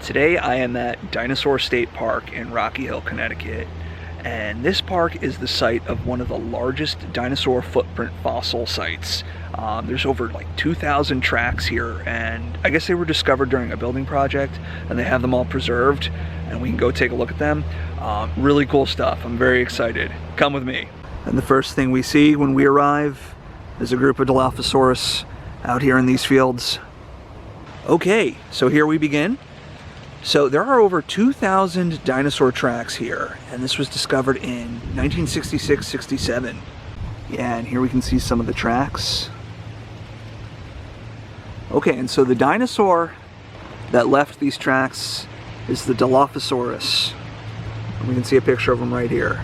Today I am at Dinosaur State Park in Rocky Hill, Connecticut, and this park is the site of one of the largest dinosaur footprint fossil sites. There's over like 2,000 tracks here, and I guess they were discovered during a building project, and they have them all preserved, and we can go take a look at them. Really cool stuff. I'm very excited. Come with me. And the first thing we see when we arrive is a group of Dilophosaurus out here in these fields. Okay, so here we begin. So there are over 2,000 dinosaur tracks here, and this was discovered in 1966-67. Yeah, and here we can see some of the tracks. Okay, and so the dinosaur that left these tracks is the Dilophosaurus. And we can see a picture of him right here.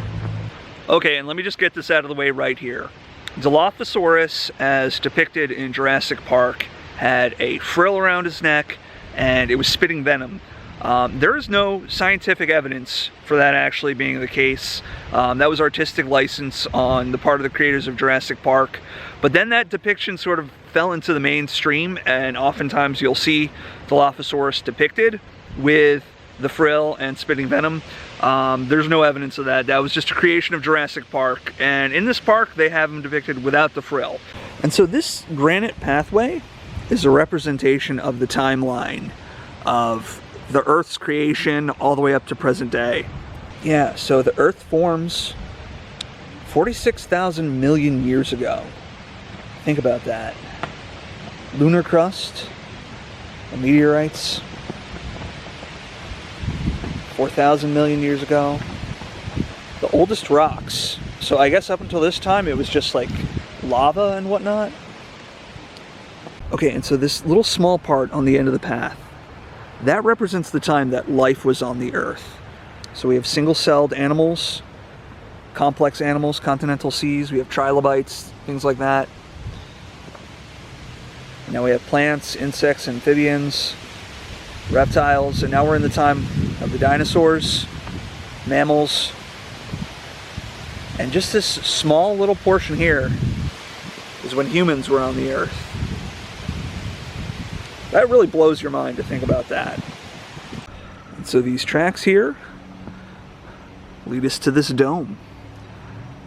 Okay, and let me just get this out of the way right here. Dilophosaurus, as depicted in Jurassic Park, had a frill around his neck, and it was spitting venom. There is no scientific evidence for that actually being the case. That was artistic license on the part of the creators of Jurassic Park. But then that depiction sort of fell into the mainstream, and oftentimes you'll see Dilophosaurus depicted with the frill and spitting venom. There's no evidence of that. That was just a creation of Jurassic Park. And in this park, they have him depicted without the frill. And so this Granite Pathway is a representation of the timeline of the Earth's creation all the way up to present day. Yeah, so the Earth forms 46,000 million years ago. Think about that. Lunar crust, the meteorites, 4,000 million years ago. The oldest rocks. So I guess up until this time it was just like lava and whatnot. Okay, and so this little small part on the end of the path, that represents the time that life was on the Earth. So we have single-celled animals, complex animals, continental seas, we have trilobites, things like that. And now we have plants, insects, amphibians, reptiles, and now we're in the time of the dinosaurs, mammals, and just this small little portion here is when humans were on the Earth. That really blows your mind to think about that. And so these tracks here lead us to this dome.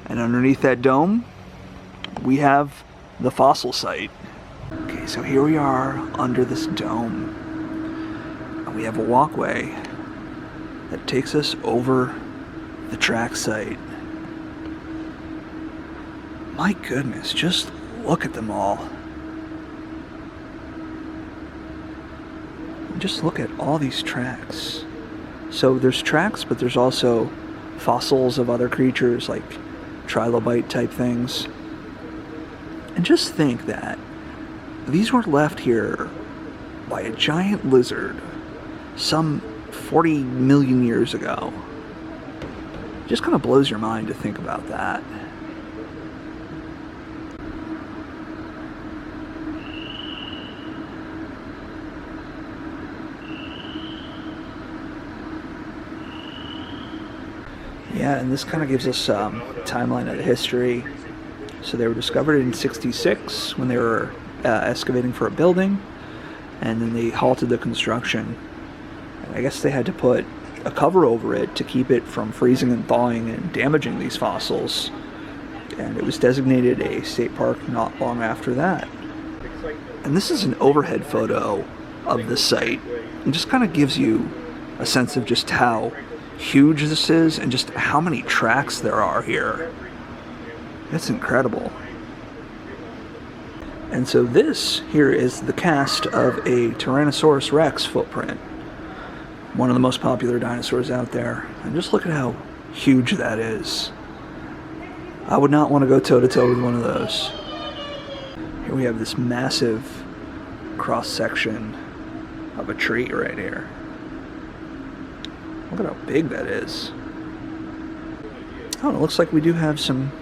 And underneath that dome, we have the fossil site. Okay, so here we are under this dome. And we have a walkway that takes us over the track site. My goodness, just look at them all. Just look at all these tracks. So there's tracks, but there's also fossils of other creatures like trilobite type things. And just think that these were left here by a giant lizard some 40 million years ago. Just kind of blows your mind to think about that. Yeah, and this kind of gives us a timeline of the history. So they were discovered in '66 when they were excavating for a building, and then they halted the construction. And I guess they had to put a cover over it to keep it from freezing and thawing and damaging these fossils. And it was designated a state park not long after that. And this is an overhead photo of the site. It just kind of gives you a sense of just how huge this is and just how many tracks there are here. It's incredible. And so this here is the cast of a Tyrannosaurus Rex footprint, one of the most popular dinosaurs out there. And just look at how huge that is. I would not want to go toe-to-toe with one of those. Here we have this massive cross-section of a tree right here. Look at how big that is. Oh, it looks like we do have some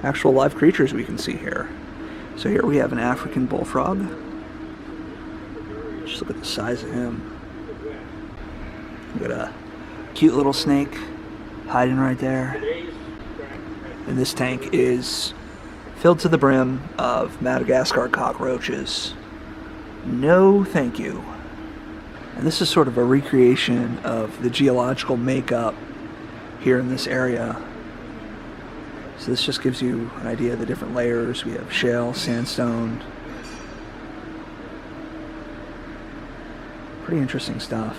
actual live creatures we can see here. So here we have an African bullfrog. Just look at the size of him. Look at a cute little snake hiding right there. And this tank is filled to the brim of Madagascar cockroaches. No thank you. And this is sort of a recreation of the geological makeup here in this area. So this just gives you an idea of the different layers. We have shale, sandstone. Pretty interesting stuff.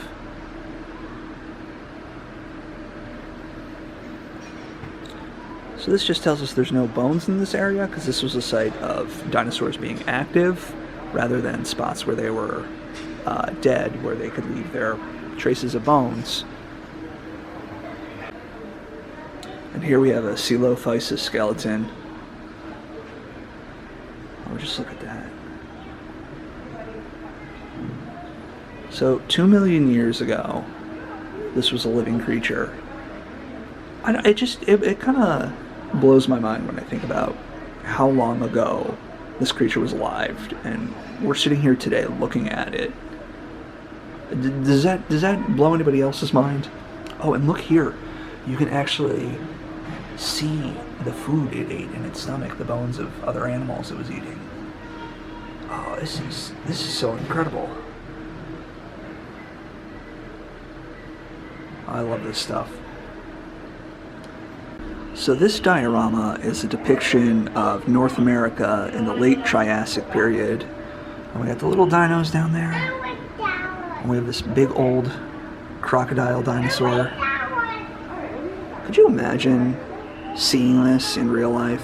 So this just tells us there's no bones in this area, because this was a site of dinosaurs being active rather than spots where they were dead, where they could leave their traces of bones. And here we have a Dilophosaurus skeleton. Oh, just look at that. So 2 million years ago, this was a living creature. It kind of blows my mind when I think about how long ago this creature was alive, and we're sitting here today looking at it. Does that blow anybody else's mind? Oh, and look here. You can actually see the food it ate in its stomach, the bones of other animals it was eating. Oh, this is so incredible. I love this stuff. So this diorama is a depiction of North America in the late Triassic period. And we got the little dinos down there. And we have this big old crocodile dinosaur. Could you imagine seeing this in real life?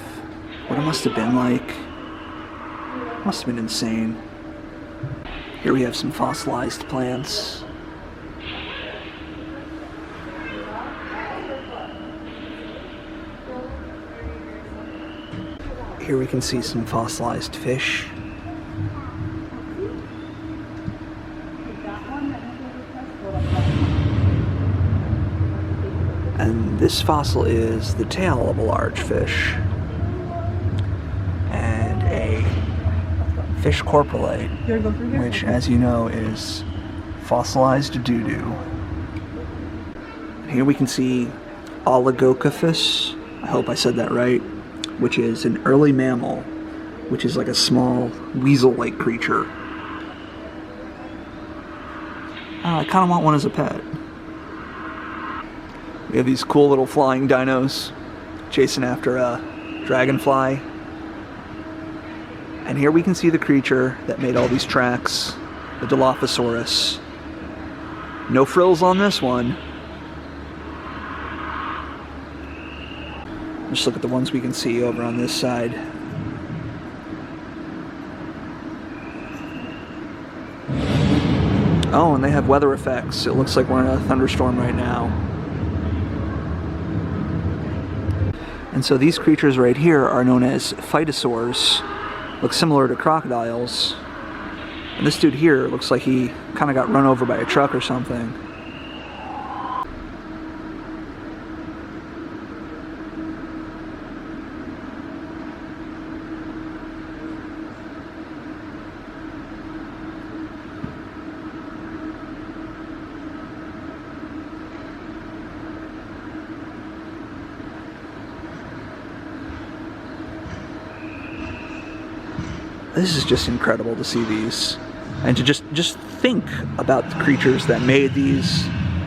What it must have been like? It must have been insane. Here we have some fossilized plants. Here we can see some fossilized fish. And this fossil is the tail of a large fish. And a fish corporate, which, as you know, is fossilized doo-doo. Here we can see Oligocophus, I hope I said that right, which is an early mammal, which is like a small weasel-like creature. I kind of want one as a pet. We have these cool little flying dinos chasing after a dragonfly. And here we can see the creature that made all these tracks, the Dilophosaurus. No frills on this one. Just look at the ones we can see over on this side. Oh, and they have weather effects. It looks like we're in a thunderstorm right now. And so these creatures right here are known as phytosaurs. Look similar to crocodiles. And this dude here looks like he kind of got run over by a truck or something. This is just incredible to see these, and to just think about the creatures that made these.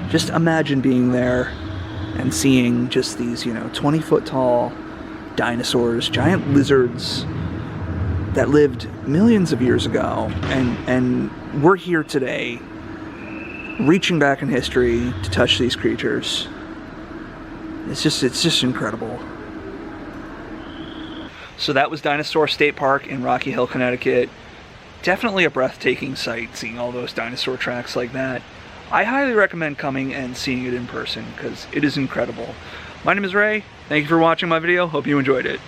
Just imagine being there and seeing just these, 20-foot tall dinosaurs, giant lizards that lived millions of years ago, and we're here today reaching back in history to touch these creatures. It's just incredible. So that was Dinosaur State Park in Rocky Hill, Connecticut. Definitely a breathtaking sight, seeing all those dinosaur tracks like that. I highly recommend coming and seeing it in person, because it is incredible. My name is Ray. Thank you for watching my video. Hope you enjoyed it.